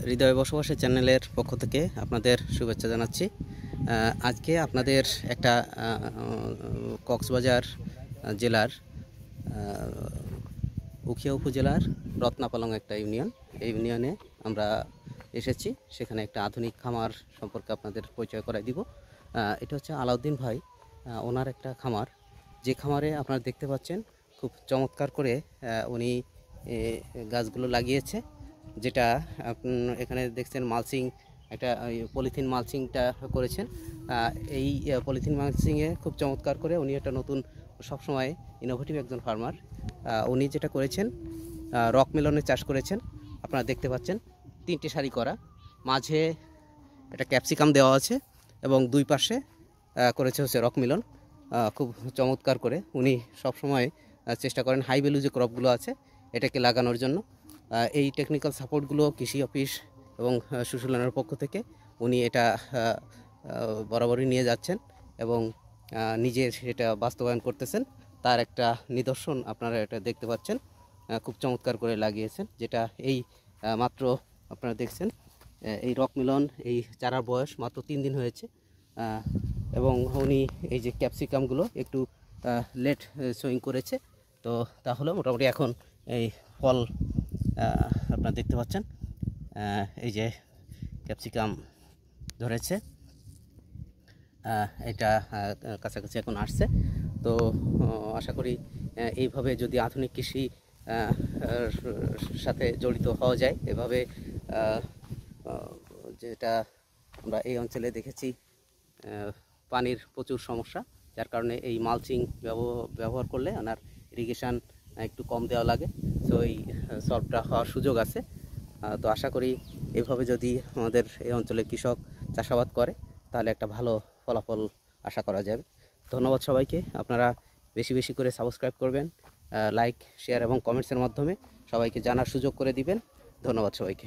হৃদয় বসবাসের চ্যানেলের পক্ষ থেকে আপনাদের শুভেচ্ছা জানাচ্ছি। আজকে আপনাদের একটা কক্সবাজার জেলার উখিয়া উপজেলার রত্নাপালং একটা ইউনিয়ন, এই ইউনিয়নে আমরা এসেছি। সেখানে একটা আধুনিক খামার সম্পর্কে আপনাদের পরিচয় করাই দিব। এটা হচ্ছে আলাউদ্দিন ভাই, ওনার একটা খামার, যে খামারে আপনারা দেখতে পাচ্ছেন খুব চমৎকার করে উনি গাছগুলো লাগিয়েছে। যেটা এখানে দেখছেন মালচিং, একটা পলিথিন মালচিংটা করেছেন। এই পলিথিন মালচিংয়ে খুব চমৎকার করে উনি একটা নতুন, সবসময় ইনোভেটিভ একজন ফার্মার। উনি যেটা করেছেন, রক মেলনের চাষ করেছেন। আপনারা দেখতে পাচ্ছেন 3টে সারি করা, মাঝে একটা ক্যাপসিকাম দেওয়া আছে এবং দুই পাশে করেছে হচ্ছে রক মেলন। খুব চমৎকার করে উনি সবসময় চেষ্টা করেন হাই ভ্যালু যে ক্রপগুলো আছে এটাকে লাগানোর জন্য। এই টেকনিক্যাল সাপোর্টগুলো কৃষি অফিস এবং সুশীলনের পক্ষ থেকে উনি এটা বরাবরই নিয়ে যাচ্ছেন এবং নিজে সেটা বাস্তবায়ন করতেছেন। তার একটা নিদর্শন আপনারা এটা দেখতে পাচ্ছেন, খুব চমৎকার করে লাগিয়েছেন। যেটা এই মাত্র আপনারা দেখছেন, এই রক মিলন এই চারার বয়স মাত্র 3 দিন হয়েছে। এবং উনি এই যে ক্যাপসিকামগুলো একটু লেট সোয়িং করেছে, তো তাহলে মোটামুটি এখন এই ফল আপনারা দেখতে পাচ্ছেন। এই যে ক্যাপসিকাম ধরেছে, এটা কাছাকাছি এখন আসছে। তো আশা করি এইভাবে যদি আধুনিক কৃষি সাথে জড়িত হওয়া যায়, এভাবে যেটা আমরা এই অঞ্চলে দেখেছি, পানির প্রচুর সমস্যা, যার কারণে এই মালচিং ব্যবহার করলে ওনার ইরিগেশন একটু কম দেওয়া লাগে। তো এই সলভটা হওয়ার সুযোগ আছে। তো আশা করি এভাবে যদি আমাদের এই অঞ্চলে কৃষক চাষাবাদ করে তাহলে একটা ভালো ফলাফল আশা করা যাবে। ধন্যবাদ সবাইকে। আপনারা বেশি বেশি করে সাবস্ক্রাইব করবেন, লাইক, শেয়ার এবং কমেন্টসের মাধ্যমে সবাইকে জানার সুযোগ করে দিবেন। ধন্যবাদ সবাইকে।